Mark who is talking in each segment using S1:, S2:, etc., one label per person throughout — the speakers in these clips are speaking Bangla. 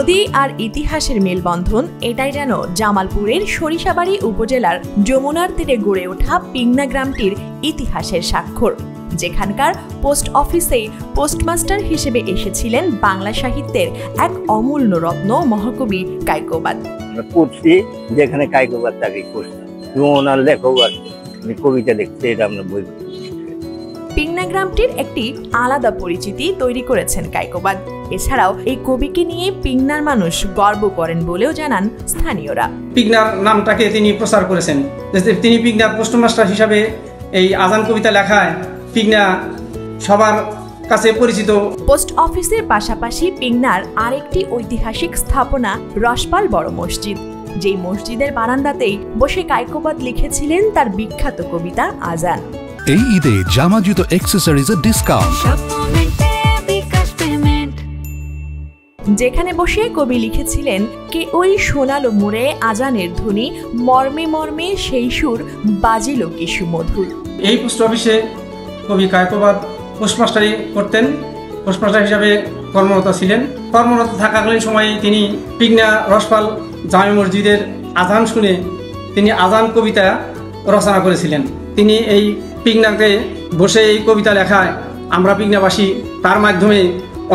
S1: নদী আর ইতিহাসের মেলবন্ধন, এটাই যেন জামালপুরের সরিষাবাড়ী উপজেলার যমুনার তীরে গড়ে ওঠা পিংনা গ্রামটির ইতিহাসের স্বাক্ষর, যেখানকার পোস্ট অফিসে পোস্টমাস্টার হিসেবে এসেছিলেন বাংলা সাহিত্যের এক অমূল্য রত্ন মহাকবি কায়কোবাদ।
S2: যেখানে কায়কোবাদ চাকরি করছেন, ওনার লেখক আছে, কবিতা লিখতে, এটা আমরা বই।
S1: পিংনা গ্রামটির একটি আলাদা পরিচিতি তৈরি করেছেন কায়কোবাদ। এছাড়াও এই কবিকে নিয়ে পিংনার মানুষ গর্ব করেন বলেও জানান স্থানীয়রা।
S3: পিংনার নামটাকে তিনি প্রচার করেছেন। তিনি পিংনার পোস্টমাস্টার হিসাবে এই আজান কবিতা লেখায় পিংনা সবার কাছে পরিচিত।
S1: পোস্ট অফিসের পাশাপাশি পিংনার আরেকটি ঐতিহাসিক স্থাপনা রসপাল বড় মসজিদ, যেই মসজিদের বারান্দাতেই বসে কায়কোবাদ লিখেছিলেন তার বিখ্যাত কবিতা আজান।
S4: এই ঈদে জামা জুতো অ্যাকসেসরিজের ডিসকাউন্ট।
S1: যেখানে বসে কবি লিখেছিলেন, কে ওই শোনালো মোরে আজানের ধ্বনি, মর্মে মর্মে সেই সুর বাজিল কি সুমধুর।
S3: এই পোস্ট অফিসে কবি কায়কোবাদ পোস্টমাস্টারি করতেন, পোস্টমাস্টার হিসাবে কর্মরত ছিলেন। কর্মরত থাকাকালীন সময়ে তিনি পিংনা রসপাল জামে মসজিদের আজান শুনে তিনি আজান কবিতা রচনা করেছিলেন। তিনি এই পিংনাতে বসে এই কবিতা লেখায় আমরা পিংনাবাসী তার মাধ্যমে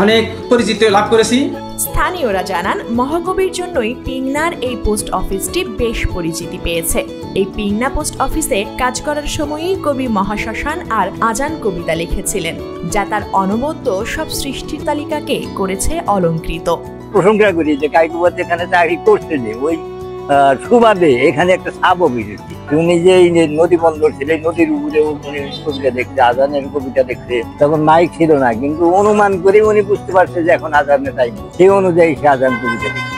S3: অনেক পরিচিতি লাভ করেছি।
S1: স্থানীয়রা জানান, মহাকবির জন্যই পিংনার এই পোস্ট অফিসটি বেশ পরিচিতি পেয়েছে। এই পিংনা পোস্ট অফিসে কাজ করার সময়ই কবি মহাশ্মশান আর আজান কবিতা লিখেছিলেন, যা তার অনবদ্য সব সৃষ্টির তালিকাকে করেছে অলঙ্কৃত।
S2: প্রশংসা করি যে কায়কোবাদ এখানে চাকরি করছে, যে ওই সুবাদে এখানে একটা সাব অফিস। উনি যে নদী বন্দর ছিল, নদীর উপরে উনি কবিতা দেখছে, আজানের কবিতা দেখছে। তখন মাইক ছিল না, কিন্তু অনুমান করে উনি বুঝতে পারছে যে এখন আজানের টাইম, সেই অনুযায়ী সে আজান কবিতা দেখছে।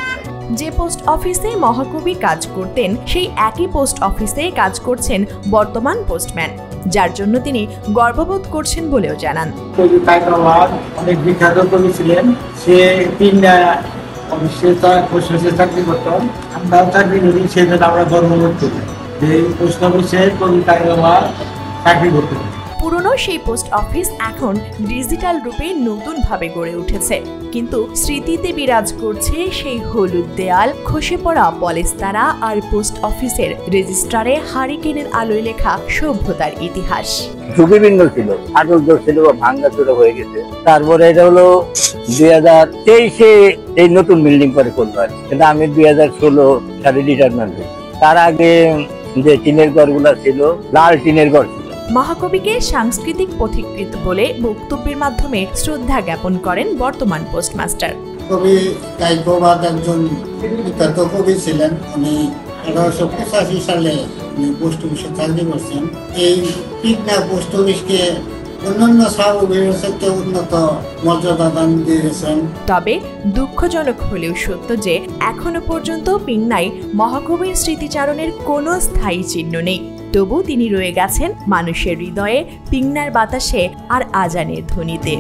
S1: যে পোস্ট অফিসে মহাকবি কাজ করতেন, সেই একই পোস্ট অফিসে কাজ করছেন বর্তমান পোস্টম্যান, যার জন্য তিনি গর্ববোধ করছেন বলেও জানান।
S5: কবি কায়কোবাদ অনেক বিখ্যাত কবি ছিলেন। সে পিংনা অফিসে চাকরি করতেন। আমরাও চাকরি করি, সেজন্য আমরা গর্ববোধ করি যে পোস্ট অফিসে কবি কায়কোবাদ চাকরি করতেন।
S1: পুরনো সেই পোস্ট অফিস এখন ডিজিটাল রূপে নতুনভাবে গড়ে উঠেছে, কিন্তু স্মৃতিতে বিরাজ করছে সেই হলুদ দেয়াল, খসে পড়া পলেস্তারা আর পোস্ট অফিসের রেজিস্ট্রারে হারিকেনের আলোয় লেখা সভ্যতার ইতিহাস।
S2: ঝুঁকিপূর্ণ ছিল, ফাটল ছিল, ভাঙ্গাচোরা হয়ে গেছে। তারপরে এটা হলো 2023-এ এই নতুন বিল্ডিং করে করলো আর কি। কিন্তু আমি 2016 সালে রিটায়ারমেন্ট হয়েছি। তার আগে যে টিনের ঘরগুলা ছিল, লাল টিনের ঘর ছিল।
S1: মহাকবিকে সাংস্কৃতিক পথিকৃৎ বলে বক্তব্যের মাধ্যমে শ্রদ্ধা জ্ঞাপন করেন বর্তমান পোস্টমাস্টার।
S5: কবি কায়কোবাদ একজন বিখ্যাত কবি ছিলেন। উনি 1885 সালে পোস্ট অফিসে চাকরি করছেন। এই পিংনা পোস্ট অফিসকে অন্যান্য সাব অফিসে উন্নত মর্যাদা দান দিয়েছেন।
S1: তবে দুঃখজনক হলেও সত্য যে এখনো পর্যন্ত পিংনায় মহাকবির স্মৃতিচারণের কোনো স্থায়ী চিহ্ন নেই। তবু তিনি রয়ে গেছেন মানুষের হৃদয়ে, পিংনার বাতাসে আর আজানের ধ্বনিতে।